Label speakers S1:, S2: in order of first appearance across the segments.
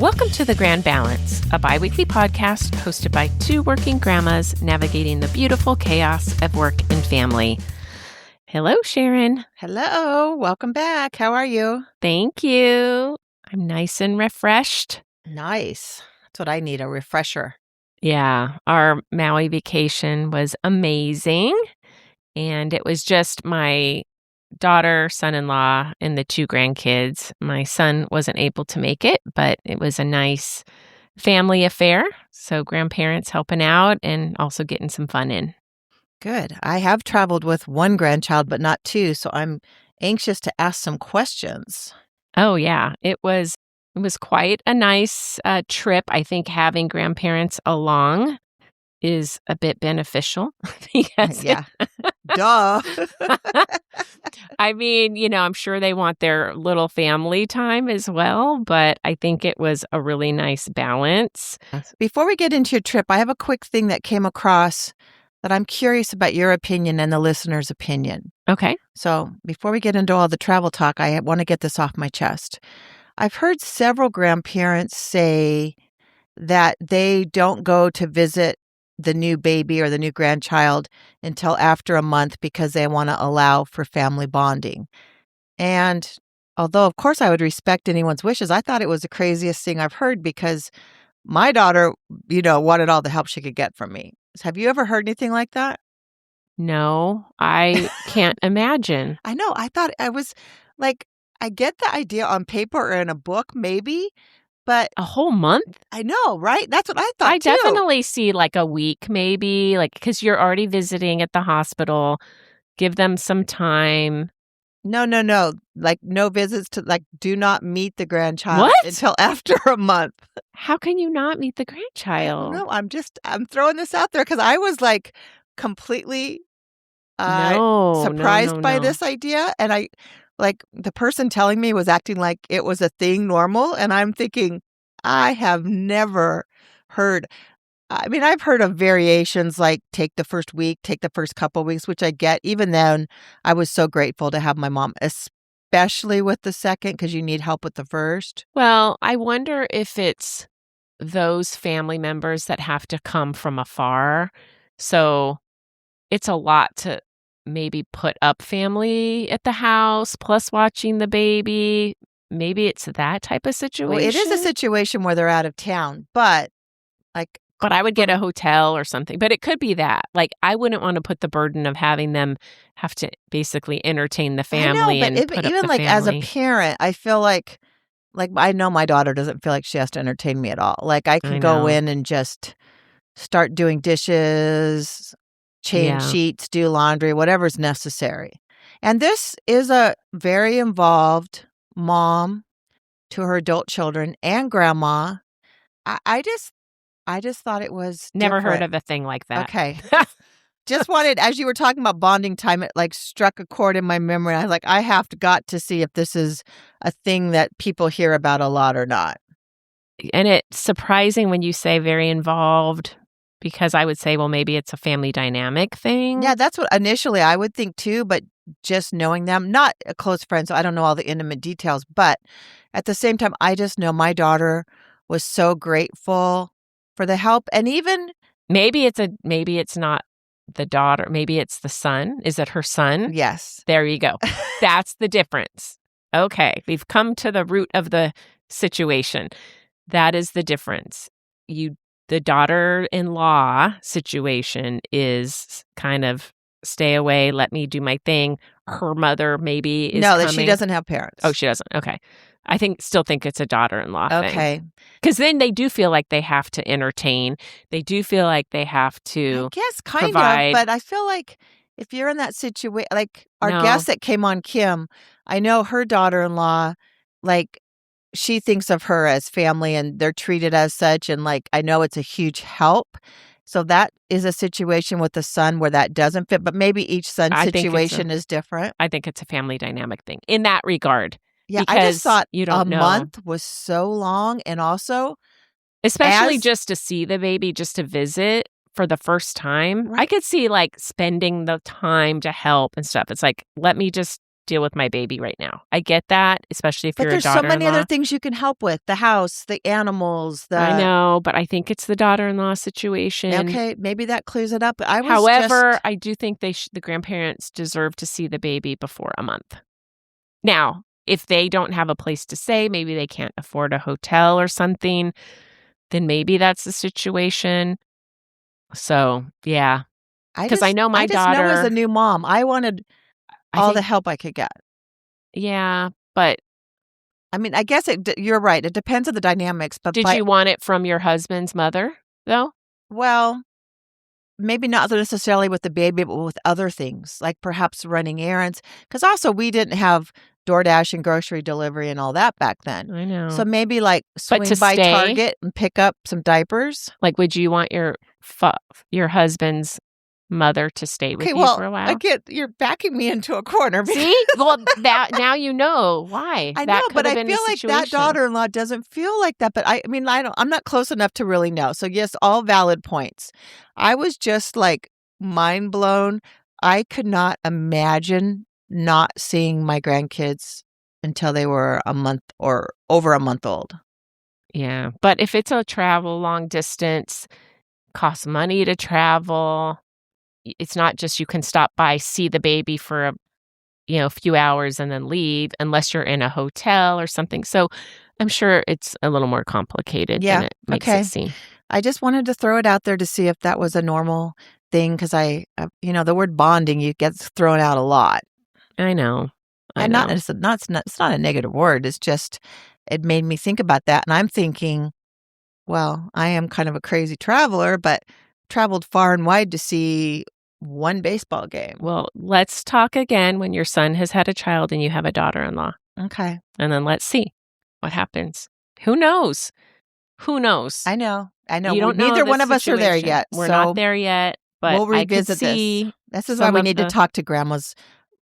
S1: Welcome to The Grand Balance, a bi-weekly podcast hosted by two working grandmas navigating the beautiful chaos of work and family. Hello, Sharon.
S2: Hello. Welcome back. How are you?
S1: Thank you. I'm nice and refreshed.
S2: Nice. That's what I need, a refresher.
S1: Yeah, our Maui vacation was amazing. And it was just my daughter, son-in-law, and the two grandkids. My son wasn't able to make it, but it was a nice family affair. So grandparents helping out and also getting some fun in.
S2: Good. I have traveled with one grandchild, but not two, so I'm anxious to ask some questions.
S1: Oh, yeah. It was quite a nice trip. I think having grandparents along is a bit beneficial. Because
S2: Yeah. Duh.
S1: I mean, I'm sure they want their little family time as well, but I think it was a really nice balance.
S2: Before we get into your trip, I have a quick thing that came across that I'm curious about your opinion and the listener's opinion.
S1: Okay.
S2: So before we get into all the travel talk, I want to get this off my chest. I've heard several grandparents say that they don't go to visit the new baby or the new grandchild until after a month because they want to allow for family bonding. And although, of course, I would respect anyone's wishes, I thought it was the craziest thing I've heard because my daughter, wanted all the help she could get from me. Have you ever heard anything like that?
S1: No, I can't imagine.
S2: I know. I thought I was like, I get the idea on paper or in a book, maybe, but
S1: A whole month?
S2: I know, right? That's what I thought,
S1: I
S2: too.
S1: definitely see like a week maybe, because you're already visiting at the hospital. Give them some time.
S2: No. Like no visits to do not meet the grandchild
S1: What?
S2: until after a month.
S1: How can you not meet the grandchild?
S2: No, I'm throwing this out there because I was completely surprised by this idea. And the person telling me was acting like it was a thing normal. And I'm thinking, I have never heard. I mean, I've heard of variations like take the first week, take the first couple weeks, which I get. Even then, I was so grateful to have my mom, especially with the second, because you need help with the first.
S1: Well, I wonder if it's those family members that have to come from afar. So it's a lot to maybe put up family at the house, plus watching the baby. Maybe it's that type of situation.
S2: Well, it is a situation where they're out of town, but
S1: But I would get a hotel or something. But it could be that. I wouldn't want to put the burden of having them have to basically entertain the family
S2: I know,
S1: and put
S2: even
S1: up the
S2: as a
S1: family.
S2: parent, I feel like I know my daughter doesn't feel like she has to entertain me at all. I can go
S1: know.
S2: in and just start doing dishes, change sheets, do laundry, whatever's necessary. And this is a very involved mom to her adult children and grandma. I just thought it was
S1: Never heard
S2: different.
S1: of a thing like that.
S2: Okay. Just wanted, as you were talking about bonding time, it struck a chord in my memory. I was like, I have got to see if this is a thing that people hear about a lot or not.
S1: And it's surprising when you say very involved, because I would say, well, maybe it's a family dynamic thing.
S2: Yeah, that's what initially I would think too, but just knowing them, not a close friend, so I don't know all the intimate details, but at the same time, I just know my daughter was so grateful for the help. And even
S1: maybe it's not the daughter, maybe it's the son. Is it her son?
S2: Yes.
S1: There you go. That's the difference. Okay, we've come to the root of the situation. That is the difference. The daughter-in-law situation is kind of stay away, let me do my thing. Her mother maybe is
S2: No,
S1: coming.
S2: that she doesn't have parents.
S1: Oh, she doesn't. Okay. I still think it's a daughter-in-law thing.
S2: Okay.
S1: Because then they do feel like they have to entertain. They do feel like they have to
S2: I guess kind
S1: provide.
S2: of, but I feel like if you're in that situation, our
S1: No.
S2: guest that came on, Kim, I know her daughter-in-law, she thinks of her as family and they're treated as such. And I know it's a huge help. So that is a situation with the son where that doesn't fit, but maybe each son's situation is different.
S1: I think it's a family dynamic thing in that regard.
S2: Yeah, I just thought
S1: you don't know.
S2: month was so long, and also
S1: especially just to see the baby, just to visit for the first time.
S2: Right.
S1: I could see spending the time to help and stuff. It's let me just deal with my baby right now. I get that, especially if
S2: But
S1: you're a
S2: there's so many
S1: daughter-in-law.
S2: other things you can help with. The house, the animals,
S1: I know, but I think it's the daughter-in-law situation.
S2: Okay, maybe that clears it up.
S1: However, I do think the grandparents deserve to see the baby before a month. Now, if they don't have a place to stay, maybe they can't afford a hotel or something, then maybe that's the situation. So, yeah, because I know my
S2: I just know as a
S1: daughter.
S2: new mom, I wanted
S1: I
S2: all the
S1: think,
S2: help I could get.
S1: yeah, but
S2: I mean, I guess you're right. It depends on the dynamics, but
S1: did you want it from your husband's mother, though?
S2: well, maybe not necessarily with the baby, but with other things, like perhaps running errands. Because also we didn't have DoorDash and grocery delivery and all that back then.
S1: I know.
S2: So maybe like
S1: But to
S2: swing by
S1: stay?
S2: Target and pick up some diapers.
S1: Like, would you want your husband's mother to stay with
S2: Okay,
S1: you
S2: well,
S1: for a while?
S2: you're backing me into a corner.
S1: See? Well, that now you know why.
S2: I
S1: That
S2: know,
S1: could
S2: but
S1: have
S2: I
S1: been
S2: feel
S1: the
S2: like that
S1: situation.
S2: daughter-in-law doesn't feel like that. But I mean, I'm not close enough to really know. So yes, all valid points. I was just like mind blown. I could not imagine not seeing my grandkids until they were a month or over a month old.
S1: Yeah, but if it's a travel long distance, costs money to travel. It's not just you can stop by, see the baby for a few hours and then leave unless you're in a hotel or something. So I'm sure it's a little more complicated
S2: Yeah,
S1: than it makes
S2: okay.
S1: it seem.
S2: I just wanted to throw it out there to see if that was a normal thing because the word bonding gets thrown out a lot.
S1: I know.
S2: And it's not a negative word. It's just it made me think about that. And I'm thinking, well, I am kind of a crazy traveler, but traveled far and wide to see one baseball game.
S1: Well, let's talk again when your son has had a child and you have a daughter-in-law.
S2: Okay.
S1: And then let's see what happens. Who knows? Who knows?
S2: I know.
S1: You don't know
S2: Neither
S1: the
S2: one of us are there
S1: situation.
S2: yet.
S1: We're
S2: so
S1: not there yet, but
S2: we'll
S1: I could
S2: revisit
S1: see
S2: this. This is why
S1: some
S2: we
S1: of
S2: need to
S1: the-
S2: talk to grandmas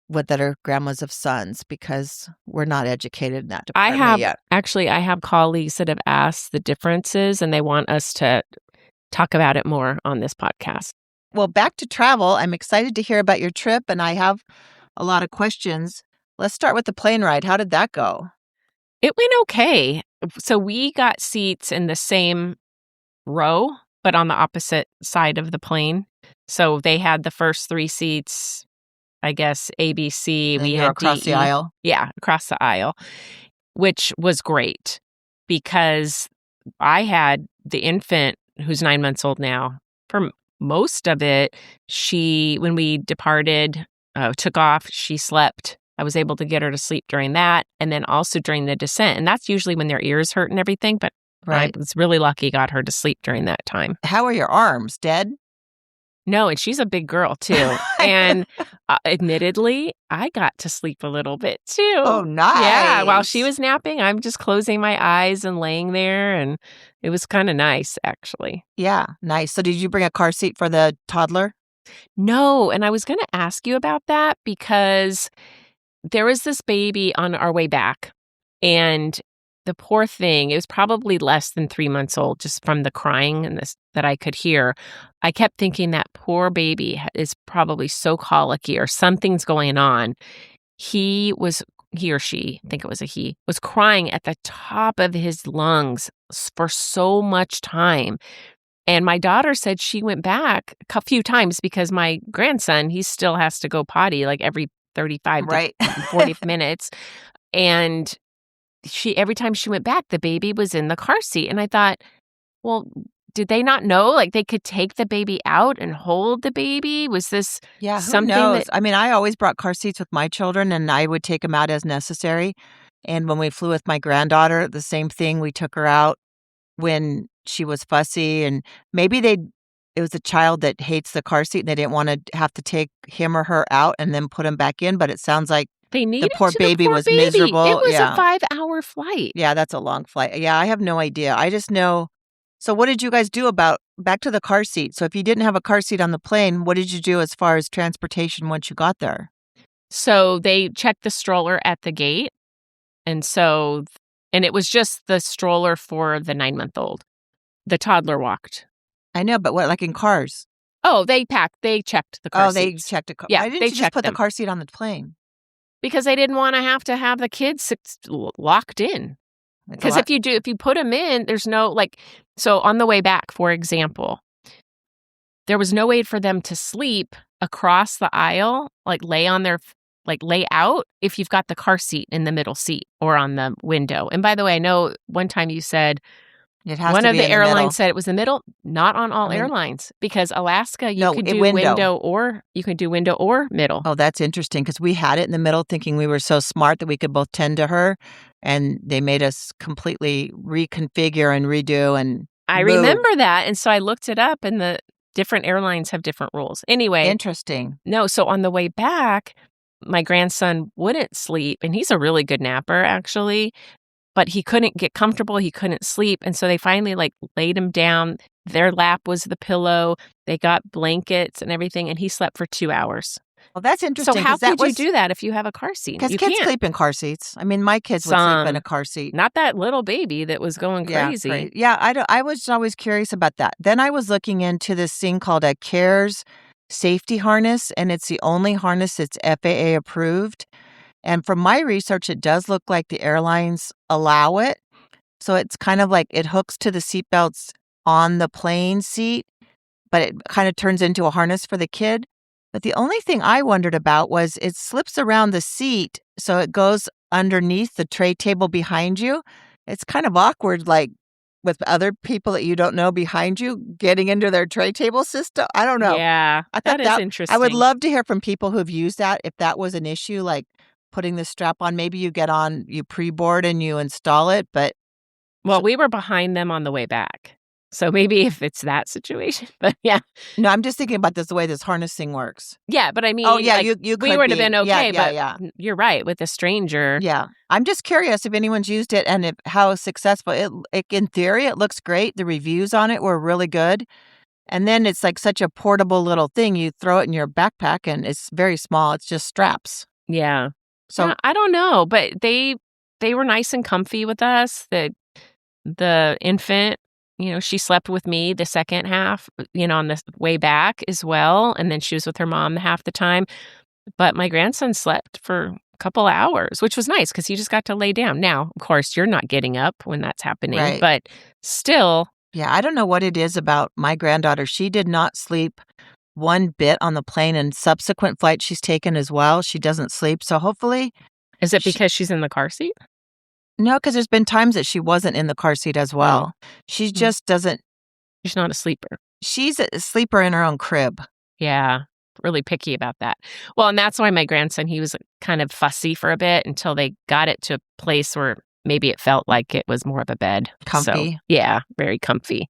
S2: that are grandmas of sons because we're not educated in that department yet.
S1: I have colleagues that have asked the differences and they want us to talk about it more on this podcast.
S2: Well, back to travel. I'm excited to hear about your trip and I have a lot of questions. Let's start with the plane ride. How did that go?
S1: It went okay. So we got seats in the same row, but on the opposite side of the plane. So they had the first 3 seats, I guess, A, B, C.
S2: Then
S1: We
S2: you're
S1: had
S2: across
S1: D,
S2: the
S1: E.
S2: aisle.
S1: Yeah, across the aisle, which was great because I had the infant who's 9 months old now. For most of it, when we departed, took off, she slept. I was able to get her to sleep during that and then also during the descent. And that's usually when their ears hurt and everything, but
S2: Right.
S1: I was really lucky got her to sleep during that time.
S2: How are your arms? Dead?
S1: No, and she's a big girl too. And admittedly, I got to sleep a little bit too.
S2: Oh, nice.
S1: Yeah, while she was napping, I'm just closing my eyes and laying there, and it was kind of nice, actually.
S2: Yeah, nice. So did you bring a car seat for the toddler?
S1: No, and I was going to ask you about that because there was this baby on our way back, and the poor thing, it was probably less than 3 months old just from the crying and this that I could hear. I kept thinking that poor baby is probably so colicky or something's going on. He or she, I think it was a he, was crying at the top of his lungs for so much time. And my daughter said she went back a few times because my grandson, he still has to go potty like every 35
S2: Right.
S1: to 40 minutes. And every time she went back, the baby was in the car seat. And I thought, well, did they not know like they could take the baby out and hold the baby? Was this something
S2: who knows?
S1: that
S2: I mean, I always brought car seats with my children and I would take them out as necessary. And when we flew with my granddaughter, the same thing. We took her out when she was fussy and maybe it was a child that hates the car seat and they didn't want to have to take him or her out and then put him back in. But it sounds like
S1: they needed
S2: poor baby was miserable.
S1: It was
S2: Yeah.
S1: a 5-hour flight.
S2: Yeah, that's a long flight. Yeah, I have no idea. I just know. So what did you guys do back to the car seat? So if you didn't have a car seat on the plane, what did you do as far as transportation once you got there?
S1: So they checked the stroller at the gate. And it was just the stroller for the 9-month-old. The toddler walked.
S2: I know, but what, like in cars?
S1: Oh, they checked the car seats.
S2: They checked a car.
S1: Yeah,
S2: Why didn't
S1: they
S2: you just
S1: checked
S2: put
S1: them.
S2: the car seat on the plane?
S1: Because they didn't wanna have to have the kids locked in.
S2: It's a
S1: Because
S2: lot.
S1: if you put them in, there's no, like, so on the way back, for example, there was no way for them to sleep across the aisle, like, lay out if you've got the car seat in the middle seat or on the window. And by the way, I know one time you said
S2: It has
S1: one
S2: to
S1: of
S2: be
S1: the
S2: in the middle.
S1: airlines said it was the middle. Not on
S2: I
S1: all
S2: mean,
S1: airlines, because Alaska, you
S2: no,
S1: could
S2: a
S1: do
S2: window.
S1: window or middle.
S2: Oh, that's interesting because we had it in the middle thinking we were so smart that we could both tend to her, and they made us completely reconfigure and redo and
S1: I
S2: move.
S1: remember that, and so I looked it up, and the different airlines have different rules. Anyway,
S2: Interesting.
S1: no, so on the way back, my grandson wouldn't sleep, and he's a really good napper, actually, but he couldn't get comfortable, he couldn't sleep, and so they finally, like, laid him down. Their lap was the pillow, they got blankets and everything, and he slept for 2 hours.
S2: Well, that's
S1: So
S2: interesting
S1: how
S2: because that
S1: could you
S2: was
S1: do that if you have a car seat?
S2: because
S1: You
S2: kids
S1: can't.
S2: sleep in car seats. I mean, my kids would sleep in a car seat.
S1: Not that little baby that was going
S2: Yeah,
S1: crazy.
S2: great. Yeah, I was always curious about that. Then I was looking into this thing called a CARES safety harness, and it's the only harness that's FAA approved. And from my research, it does look like the airlines allow it. So it's kind of like it hooks to the seatbelts on the plane seat, but it kind of turns into a harness for the kid. But the only thing I wondered about was it slips around the seat, so it goes underneath the tray table behind you. It's kind of awkward, like with other people that you don't know behind you getting into their tray table system. I don't know.
S1: Yeah,
S2: I thought
S1: that is
S2: that I would
S1: interesting.
S2: love to hear from people who've used that if that was an issue, like putting the strap on. Maybe you get on, you pre-board and you install it, but
S1: Well, we were behind them on the way back, so maybe if it's that situation, but yeah.
S2: no, I'm just thinking about the way this harness thing works.
S1: Yeah, but I
S2: Oh,
S1: mean,
S2: yeah,
S1: like,
S2: you
S1: we
S2: could
S1: would have
S2: be.
S1: been
S2: Yeah,
S1: okay,
S2: yeah,
S1: but
S2: yeah.
S1: you're right, with a stranger.
S2: Yeah. I'm just curious if anyone's used it and if how successful it in theory, it looks great. The reviews on it were really good. And then it's like such a portable little thing. You throw it in your backpack and it's very small. It's just straps.
S1: Yeah.
S2: So
S1: Yeah, I don't know, but they were nice and comfy with us. The infant, she slept with me the second half, on the way back as well, and then she was with her mom half the time. But my grandson slept for a couple hours, which was nice because he just got to lay down. Now, of course, you're not getting up when that's happening,
S2: right.
S1: but still.
S2: Yeah, I don't know what it is about my granddaughter. She did not sleep one bit on the plane and subsequent flights she's taken as well. She doesn't sleep. So hopefully
S1: Is it
S2: she
S1: because she's in the car seat?
S2: no, because there's been times that she wasn't in the car seat as
S1: Oh,
S2: well. She
S1: mm.
S2: just doesn't
S1: She's not a sleeper.
S2: she's a sleeper in her own crib.
S1: Yeah, really picky about that. Well, and that's why my grandson, he was kind of fussy for a bit until they got it to a place where maybe it felt like it was more of a bed. So,
S2: Comfy.
S1: yeah, very comfy.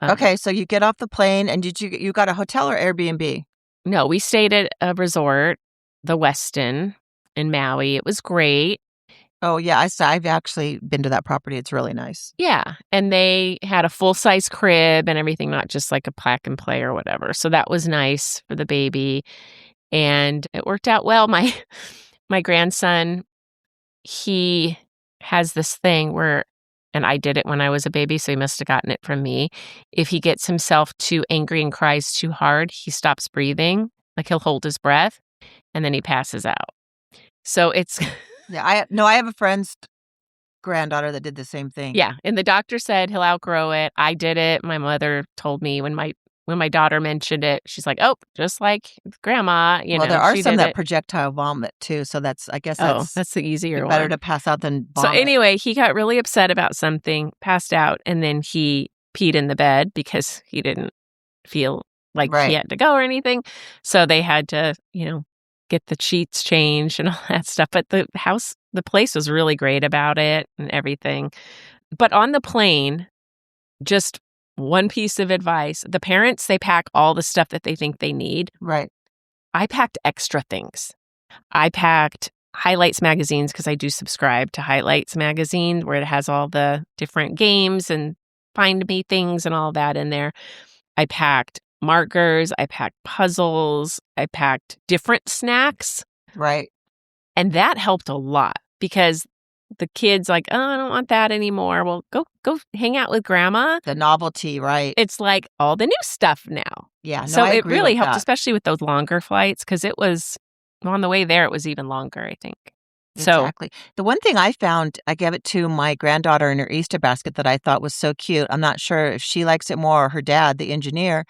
S1: Um,
S2: Okay, so you get off the plane and did you got a hotel or Airbnb?
S1: no, we stayed at a resort, the Westin in Maui. It was great.
S2: Oh, yeah, I've actually been to that property. It's really nice.
S1: Yeah, and they had a full-size crib and everything, not just like a pack and play or whatever. So that was nice for the baby, and it worked out well. My grandson, he has this thing where, and I did it when I was a baby, so he must have gotten it from me. If he gets himself too angry and cries too hard, he stops breathing. Like, he'll hold his breath, and then he passes out. So it's
S2: Yeah, I have a friend's granddaughter that did the same thing.
S1: yeah, and the doctor said he'll outgrow it. I did it. My mother told me when my daughter mentioned it, she's like, "Oh, just like grandma,"
S2: Well, there are
S1: she
S2: some
S1: did
S2: that
S1: it.
S2: projectile vomit too, so I guess
S1: Oh,
S2: that's
S1: that's the easier
S2: better
S1: one.
S2: to pass out than
S1: So
S2: vomit.
S1: anyway, he got really upset about something, passed out, and then he peed in the bed because he didn't feel like he
S2: Right.
S1: had to go or anything. So they had to, get the sheets changed and all that stuff. But the place was really great about it and everything. But on the plane, just one piece of advice. The parents, they pack all the stuff that they think they need.
S2: Right.
S1: I packed extra things. I packed Highlights magazines because I do subscribe to Highlights magazine where it has all the different games and find me things and all that in there. I packed markers, I packed puzzles, I packed different snacks,
S2: Right.
S1: and that helped a lot because the kids like, "Oh, I don't want that anymore." Well, go hang out with grandma.
S2: The novelty, right.
S1: It's like all the new stuff now.
S2: Yeah, no,
S1: So
S2: I
S1: it
S2: agree with
S1: really helped,
S2: that.
S1: especially with those longer flights, because it was Well, on the way there, it was even longer, I think. So
S2: Exactly. The one thing I found, I gave it to my granddaughter in her Easter basket that I thought was so cute. I'm not sure if she likes it more or her dad, the engineer,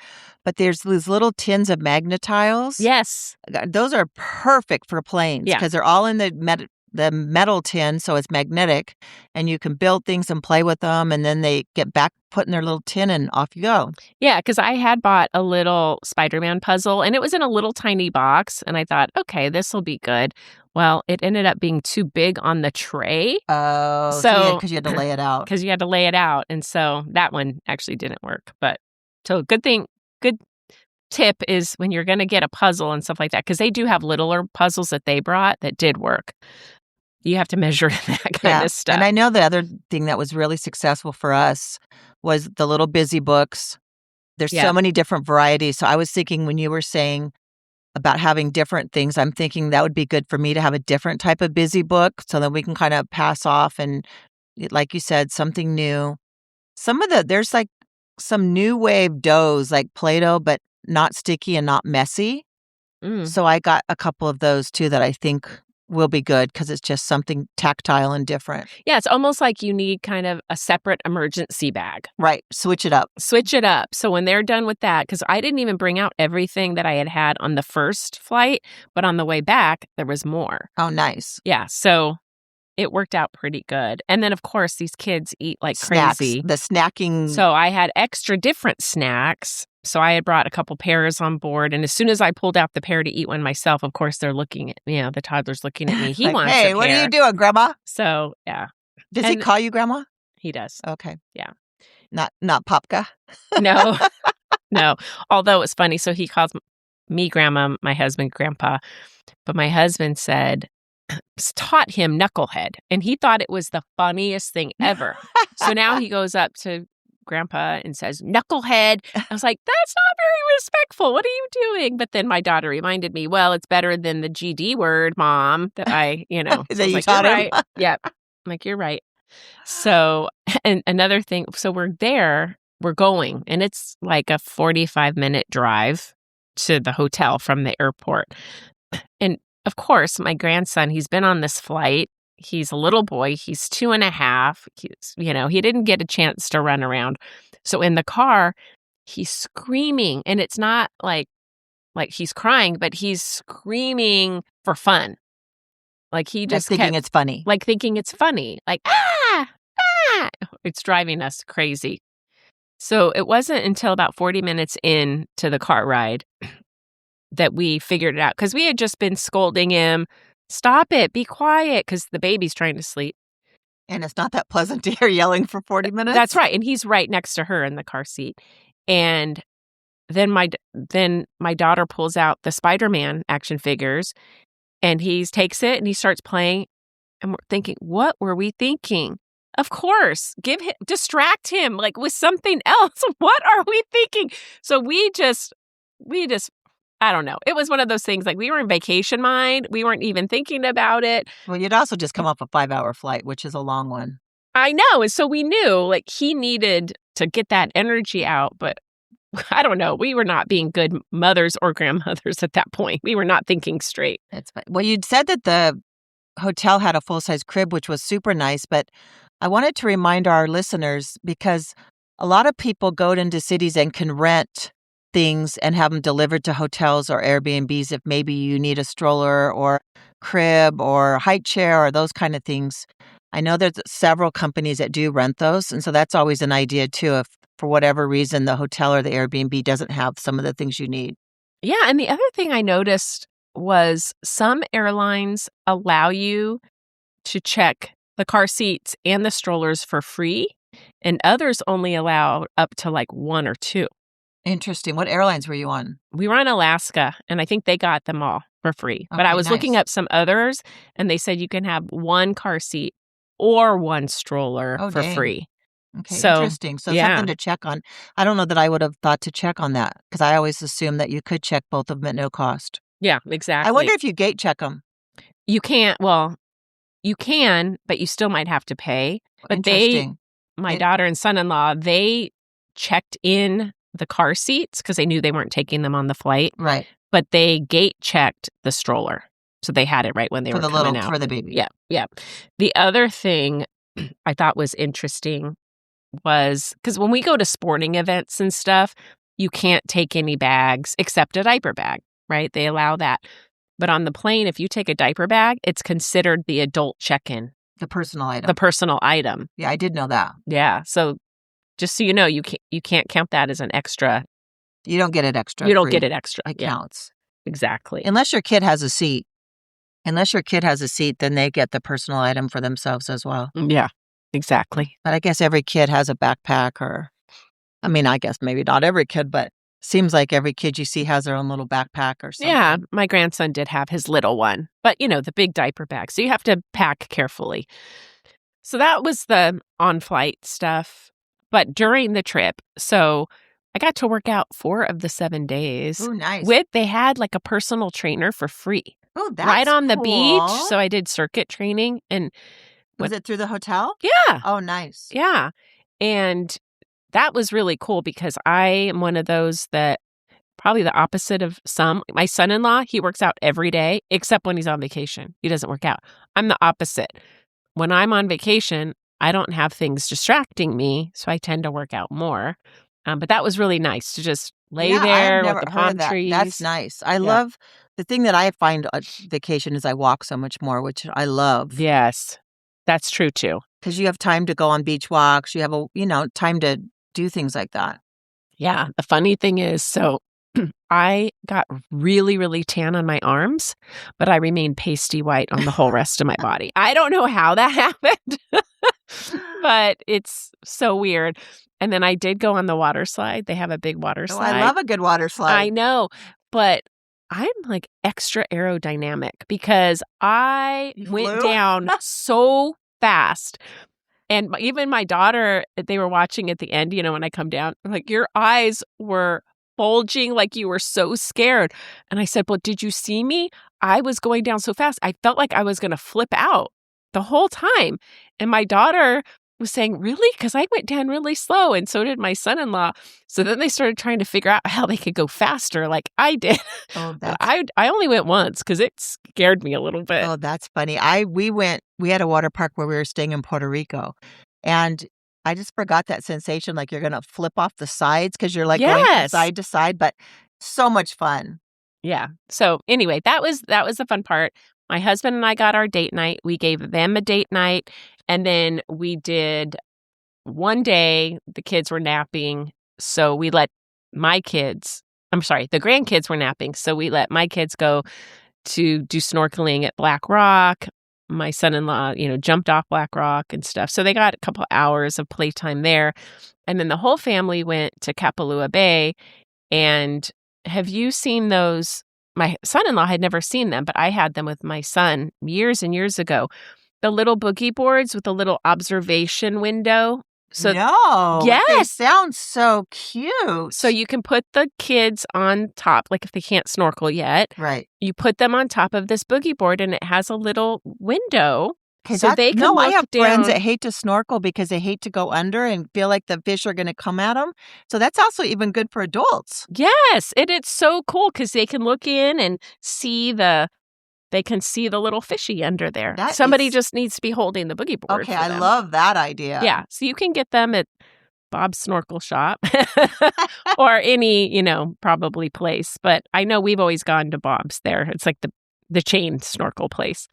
S2: but there's these little tins of magnetiles.
S1: yes.
S2: Those are perfect for planes
S1: Yeah.
S2: because they're all in the metal tin, so it's magnetic, and you can build things and play with them, and then they get back put in their little tin, and off you go.
S1: Yeah, because I had bought a little Spider-Man puzzle, and it was in a little tiny box, and I thought, "Okay, this'll be good." Well, it ended up being too big on the tray,
S2: Oh, so
S1: so
S2: because you had to lay it out.
S1: because you had to lay it out, and so that one actually didn't work, but so good tip is when you're gonna get a puzzle and stuff like that, because they do have littler puzzles that they brought that did work. You have to measure that
S2: Yeah,
S1: kinda
S2: and
S1: stuff.
S2: I know the other thing that was really successful for us was the little busy books. There's
S1: Yeah.
S2: so many different varieties, so I was thinking when you were saying about having different things, I'm thinking that would be good for me to have a different type of busy book so that we can kinda pass off and, like you said, something new. There's, like, some new wave doughs, like Play-Doh, but not sticky and not messy.
S1: Mm.
S2: So I got a couple of those too that I think will be good because it's just something tactile and different.
S1: Yeah, it's almost like you need kind of a separate emergency bag.
S2: Right, switch it up.
S1: Switch it up. So when they're done with that, because I didn't even bring out everything that I had had on the first flight, but on the way back, there was more.
S2: Oh, nice.
S1: Yeah, so it worked out pretty good. And then, of course, these kids eat like
S2: Snacks,
S1: crazy.
S2: the snacking.
S1: So I had extra different snacks. So I had brought a couple pears on board. And as soon as I pulled out the pear to eat one myself, of course, they're looking at, the toddler's looking at me. He
S2: like,
S1: wants
S2: "Hey,
S1: a
S2: what are
S1: pear.
S2: you doing, grandma?"
S1: So, yeah,
S2: Does he
S1: and
S2: call you grandma?
S1: he does.
S2: Okay.
S1: Yeah.
S2: Not Popka?
S1: No, no. Although it's funny. So he calls me grandma, my husband grandpa. But my husband taught him knucklehead, and he thought it was the funniest thing ever. So now he goes up to grandpa and says, "Knucklehead." I was like, "That's not very respectful. What are you doing?" But then my daughter reminded me, "Well, it's better than the GD word, Mom." That I, So I
S2: That
S1: was
S2: you
S1: like,
S2: taught
S1: "You're
S2: him?
S1: right." Yeah. I'm like, "You're right." So, and another thing, so we're going, and it's like a 45-minute drive to the hotel from the airport. And of course, my grandson, he's been on this flight. He's a little boy. He's 2.5. He didn't get a chance to run around. So in the car, he's screaming, and it's not like he's crying, but he's screaming for fun. Like he
S2: Like
S1: just
S2: thinking
S1: kept
S2: it's funny.
S1: thinking it's funny. Like, ah, ah. It's driving us crazy. So it wasn't until about 40 minutes in to the car ride that we figured it out, because we had just been scolding him, "Stop it, be quiet," because the baby's trying to sleep.
S2: And it's not that pleasant to hear yelling for 40 minutes?
S1: That's right, and he's right next to her in the car seat. And then my daughter pulls out the Spider-Man action figures, and he takes it and he starts playing, and we're thinking, "What were we thinking?" Of course, distract him like with something else. What are we thinking? So we just I don't know. It was one of those things, like, we were in vacation mind. We weren't even thinking about it.
S2: Well, you'd also just come off a 5-hour flight, which is a long one.
S1: I know, and so we knew, like, he needed to get that energy out, but I don't know. We were not being good mothers or grandmothers at that point. We were not thinking straight.
S2: That's fine. Well, you'd said that the hotel had a full-size crib, which was super nice, but I wanted to remind our listeners because a lot of people go into cities and can rent things and have them delivered to hotels or Airbnbs if maybe you need a stroller or crib or height chair or those kind of things. I know there's several companies that do rent those, and so that's always an idea too if for whatever reason the hotel or the Airbnb doesn't have some of the things you need.
S1: Yeah, and the other thing I noticed was some airlines allow you to check the car seats and the strollers for free, and others only allow up to, like, 1 or 2.
S2: Interesting. What airlines were you on?
S1: We were on Alaska, and I think they got them all for free. But I
S2: Okay,
S1: was looking
S2: nice.
S1: up some others, and they said you can have 1 car seat or 1 stroller
S2: Oh,
S1: for
S2: dang.
S1: free.
S2: Okay,
S1: So,
S2: interesting. So
S1: yeah.
S2: something to check on. I don't know that I would have thought to check on that because I always assumed that you could check both of them at no cost.
S1: Yeah,
S2: I
S1: exactly.
S2: wonder if you gate check them.
S1: You can't you can, but you still might have to pay. But
S2: Interesting.
S1: my
S2: It-
S1: daughter and son-in-law, they checked in the car seats because they knew they weren't taking them on the flight,
S2: Right.
S1: but they gate checked the stroller. So they had it right when they were coming out.
S2: For the baby.
S1: Yeah, yeah. The other thing I thought was interesting was because when we go to sporting events and stuff, you can't take any bags except a diaper bag, right? They allow that. But on the plane, if you take a diaper bag, it's considered the adult check-in,
S2: The personal item.
S1: the personal item.
S2: Yeah, I did know that.
S1: Yeah. So just so you know, you can't count that as an extra.
S2: You don't get it extra.
S1: You don't
S2: free.
S1: get it extra.
S2: It
S1: Yeah,
S2: counts.
S1: exactly.
S2: Unless your kid has a seat. Unless your kid has a seat, then they get the personal item for themselves as well.
S1: Yeah, exactly.
S2: But I guess every kid has a backpack I guess maybe not every kid, but seems like every kid you see has their own little backpack or something.
S1: Yeah, my grandson did have his little one, but the big diaper bag. So you have to pack carefully. So that was the on-flight stuff. But during the trip, so I got to work out 4 of the 7 days.
S2: Ooh, nice.
S1: They had like a personal trainer for free.
S2: Oh, that's
S1: right on the
S2: cool.
S1: beach. So I did circuit training and
S2: Was it through the hotel?
S1: yeah.
S2: Oh, nice.
S1: Yeah. And that was really cool because I am one of those that probably the opposite of some. My son-in-law, he works out every day except when he's on vacation. He doesn't work out. I'm the opposite. When I'm on vacation, I don't have things distracting me, so I tend to work out more. But that was really nice to just lay there with the palm trees.
S2: That's nice. I love the thing that I find on vacation is I walk so much more, which I love.
S1: Yes, that's true too.
S2: Because you have time to go on beach walks. You have time to do things like that.
S1: Yeah. The funny thing is, so I got really, really tan on my arms, but I remained pasty white on the whole rest of my body. I don't know how that happened, but it's so weird. And then I did go on the water slide. They have a big water slide.
S2: Oh, I love a good water slide.
S1: I know, but I'm like extra aerodynamic because I went down so fast. And even my daughter, they were watching at the end, when I come down, like, your eyes were bulging like you were so scared. And I said, well, did you see me? I was going down so fast. I felt like I was going to flip out the whole time. And my daughter was saying, really? Because I went down really slow. And so did my son-in-law. So then they started trying to figure out how they could go faster like I did.
S2: Oh,
S1: I only went once because it scared me a little bit.
S2: Oh, that's funny. We had a water park where we were staying in Puerto Rico. And I just forgot that sensation, like you're going to flip off the sides because you're like going from side to side, but so much fun.
S1: Yeah. So anyway, that was the fun part. My husband and I got our date night. We gave them a date night. And then we did one day, the kids were napping. So we let the grandkids were napping. So we let my kids go to do snorkeling at Black Rock. My son-in-law, jumped off Black Rock and stuff. So they got a couple hours of playtime there. And then the whole family went to Kapalua Bay. And have you seen those? My son-in-law had never seen them, but I had them with my son years and years ago. The little boogie boards with a little observation window. So
S2: no.
S1: Yes.
S2: They sound so cute.
S1: So you can put the kids on top, like if they can't snorkel yet.
S2: Right.
S1: You put them on top of this boogie board and it has a little window. So they can
S2: I have
S1: down.
S2: Friends that hate to snorkel because they hate to go under and feel like the fish are going to come at them. So that's also even good for adults.
S1: Yes. And it's so cool because they can look in and see the little fishy under there. Somebody just needs to be holding the boogie board.
S2: Okay, I love that idea.
S1: Yeah. So you can get them at Bob's Snorkel Shop or any, probably place. But I know we've always gone to Bob's there. It's like the chain snorkel place.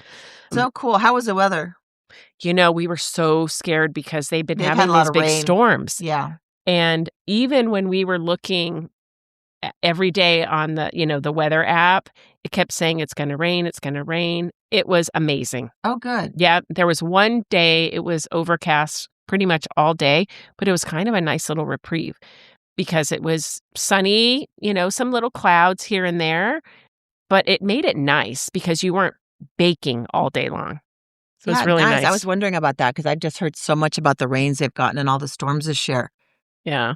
S2: So cool. How was the weather?
S1: We were so scared because they've been having these big storms.
S2: Yeah.
S1: And even when we were looking every day on the weather app, it kept saying it's going to rain, it's going to rain. It was amazing.
S2: Oh, good.
S1: Yeah, there was one day it was overcast pretty much all day, but it was kind of a nice little reprieve because it was sunny, some little clouds here and there, but it made it nice because you weren't baking all day long. So it was really nice.
S2: I was wondering about that because I just heard so much about the rains they've gotten and all the storms this year.
S1: Yeah.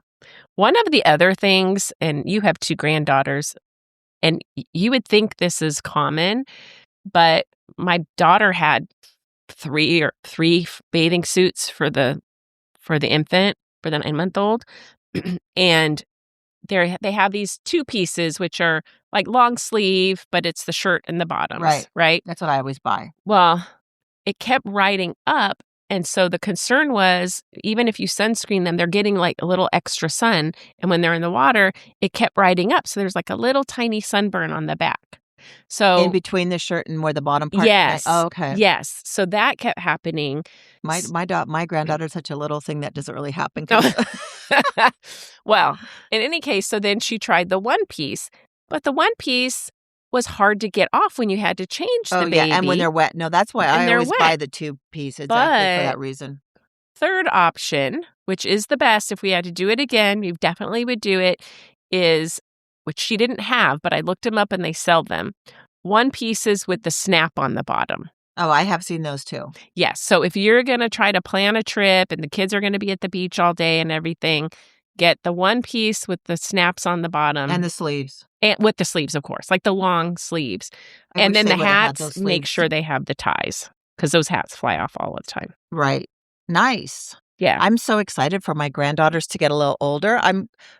S1: One of the other things, and you have 2 granddaughters, and you would think this is common, but my daughter had 3 bathing suits for the infant, for the 9-month-old. And they have these two pieces, which are like long sleeve, but it's the shirt and the bottoms, right?
S2: That's what I always buy.
S1: Well, it kept riding up. And so the concern was, even if you sunscreen them, they're getting like a little extra sun. And when they're in the water, it kept riding up. So there's like a little tiny sunburn on the back. So
S2: In between the shirt and where the bottom part.
S1: yes.
S2: Oh, okay.
S1: Yes. So that kept happening.
S2: My granddaughter's such a little thing that doesn't really happen.
S1: Well, in any case, so then she tried the one piece, but the one piece was hard to get off when you had to change the baby.
S2: And when they're wet. No, that's why I always buy the two piece exactly for that reason.
S1: Third option, which is the best if we had to do it again, you definitely would do it, is, which she didn't have, but I looked them up and they sell them, one pieces with the snap on the bottom.
S2: Oh, I have seen those too.
S1: Yes. So if you're going to try to plan a trip and the kids are going to be at the beach all day and everything, get the one piece with the snaps on the bottom.
S2: And the sleeves.
S1: And with the sleeves, of course, like the long sleeves. And then the hats, make sure they have the ties because those hats fly off all the time.
S2: Right. Nice.
S1: Yeah.
S2: I'm so excited for my granddaughters to get a little older.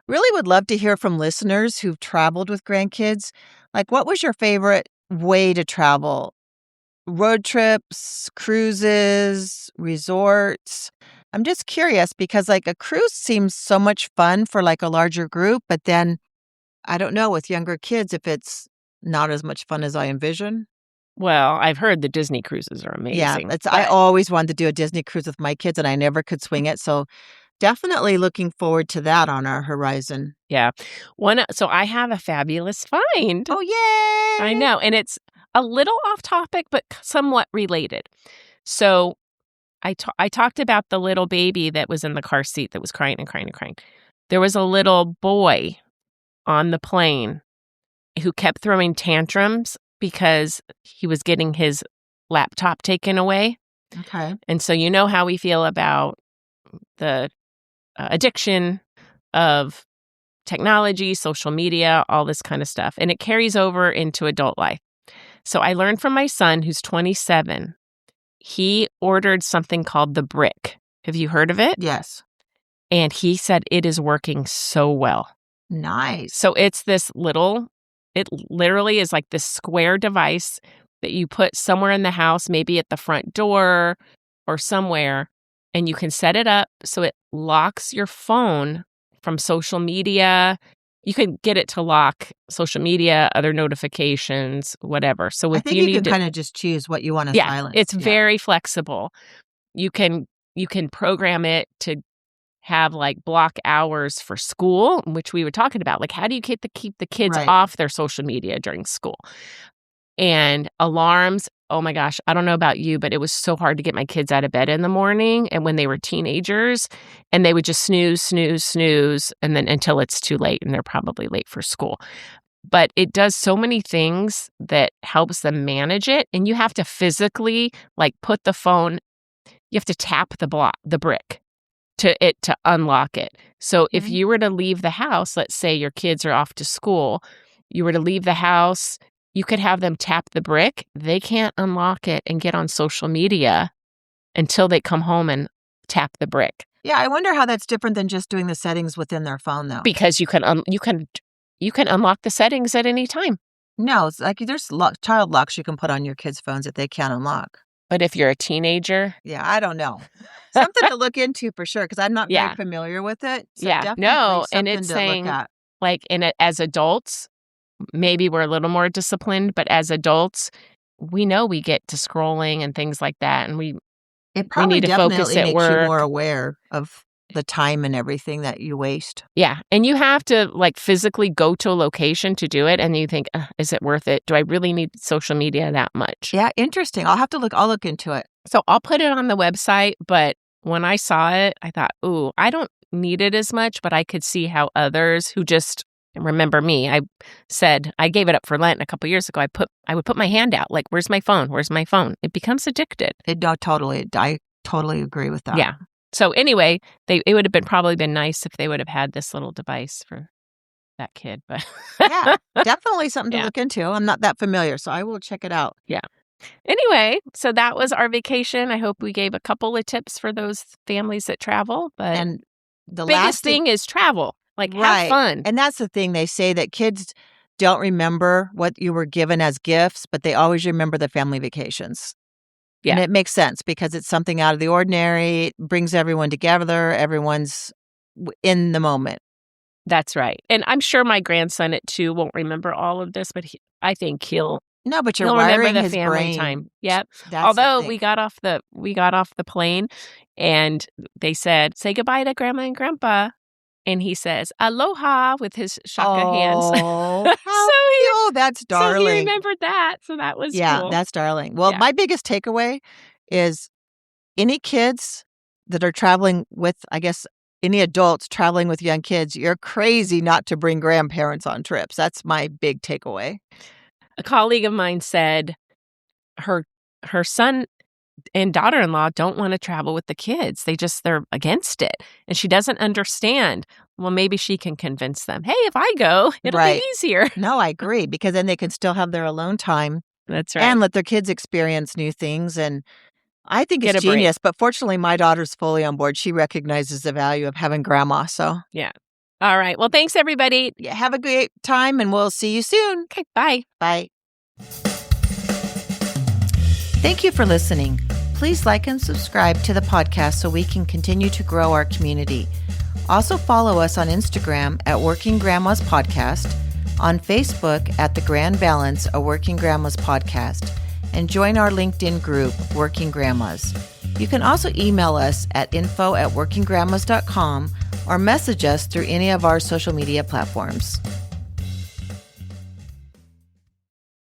S2: Really would love to hear from listeners who've traveled with grandkids. Like, what was your favorite way to travel? Road trips, cruises, resorts. I'm just curious because like a cruise seems so much fun for like a larger group, but then I don't know with younger kids if it's not as much fun as I envision.
S1: Well, I've heard the Disney cruises are amazing.
S2: Yeah, I always wanted to do a Disney cruise with my kids and I never could swing it. So definitely looking forward to that on our horizon.
S1: Yeah. So I have a fabulous find.
S2: Oh, yay!
S1: I know. And it's a little off topic, but somewhat related. So I talked about the little baby that was in the car seat that was crying and crying and crying. There was a little boy on the plane who kept throwing tantrums because he was getting his laptop taken away.
S2: Okay.
S1: And so you know how we feel about the addiction of technology, social media, all this kind of stuff. And it carries over into adult life. So I learned from my son, who's 27. He ordered something called the Brick. Have you heard of it?
S2: Yes.
S1: And he said it is working so well.
S2: Nice.
S1: So it's it literally is like this square device that you put somewhere in the house, maybe at the front door or somewhere, and you can set it up so it locks your phone from social media. You can get it to lock social media, other notifications, whatever. So if
S2: I think you can kind of just choose what you want to silence.
S1: It's very flexible. You can program it to have like block hours for school, which we were talking about. Like, how do you keep the kids off their social media during school? And alarms. Oh my gosh, I don't know about you, but it was so hard to get my kids out of bed in the morning and when they were teenagers, and they would just snooze, snooze, snooze, and then until it's too late and they're probably late for school. But it does so many things that helps them manage it. And you have to physically like put the phone, you have to tap the brick to unlock it. So if you were to leave the house, let's say your kids are off to school, you were to leave the house, you could have them tap the brick. They can't unlock it and get on social media until they come home and tap the brick.
S2: Yeah, I wonder how that's different than just doing the settings within their phone, though.
S1: Because you can unlock the settings at any time.
S2: No, it's like there's child locks you can put on your kids' phones that they can't unlock.
S1: But if you're a teenager,
S2: yeah, I don't know. Something to look into for sure because I'm not very familiar with it. So definitely
S1: and it's saying
S2: look at.
S1: Like as adults. Maybe we're a little more disciplined, but as adults, we know we get to scrolling and things like that, and we need to focus at work.
S2: You more aware of the time and everything that you waste.
S1: Yeah, and you have to like physically go to a location to do it, and you think, is it worth it? Do I really need social media that much?
S2: Yeah, interesting. I'll look into it.
S1: So I'll put it on the website, but when I saw it, I thought, ooh, I don't need it as much, but I could see how others who just remember me, I said I gave it up for Lent a couple years ago. I would put my hand out like, "Where's my phone? Where's my phone?" It becomes addicted.
S2: I totally agree with that.
S1: Yeah. So anyway, it would have probably been nice if they would have had this little device for that kid. But
S2: yeah, definitely something to look into. I'm not that familiar, so I will check it out.
S1: Yeah. Anyway, so that was our vacation. I hope we gave a couple of tips for those families that travel. But
S2: and the
S1: biggest thing is travel. Like, have
S2: Right.
S1: fun.
S2: And that's the thing. They say that kids don't remember what you were given as gifts, but they always remember the family vacations. And
S1: Yeah.
S2: it makes sense because it's something out of the ordinary. It brings everyone together. Everyone's in the moment.
S1: That's right. And I'm sure my grandson at 2 won't remember all of this, but I think he'll
S2: No, but you're
S1: he'll remember
S2: wiring
S1: the
S2: his
S1: family
S2: brain.
S1: time. Yep.
S2: That's the
S1: Although
S2: thing.
S1: we got off the plane and they said, "Say goodbye to grandma and grandpa." And he says, "Aloha," with his shaka hands.
S2: Oh, how
S1: So
S2: cute. Oh, that's
S1: so he
S2: darling.
S1: remembered that. So that was
S2: Yeah,
S1: cool.
S2: that's darling. Well,
S1: Yeah.
S2: my biggest takeaway is any kids that are traveling with, I guess, any adults traveling with young kids, you're crazy not to bring grandparents on trips. That's my big takeaway.
S1: A colleague of mine said her son and daughter-in-law don't wanna travel with the kids. They're against it, and she doesn't understand. Well, maybe she can convince them, "Hey, if I go, it'll be
S2: Right.
S1: easier."
S2: No, I agree because then they can still have their alone time
S1: That's right.
S2: and let their kids experience new things. And I think it's
S1: Get a break.
S2: genius. But fortunately, my daughter's fully on board. She recognizes the value of having grandma. So,
S1: Yeah. All right. Well, thanks, everybody.
S2: yeah, have a great time and we'll see you soon.
S1: Okay, bye.
S2: Bye. Thank you for listening. Please like and subscribe to the podcast so we can continue to grow our community. Also follow us on Instagram at Working Grandmas Podcast, on Facebook at The Grand Balance, a Working Grandmas Podcast, and join our LinkedIn group, Working Grandmas. You can also email us at info@workinggrandmas.com or message us through any of our social media platforms.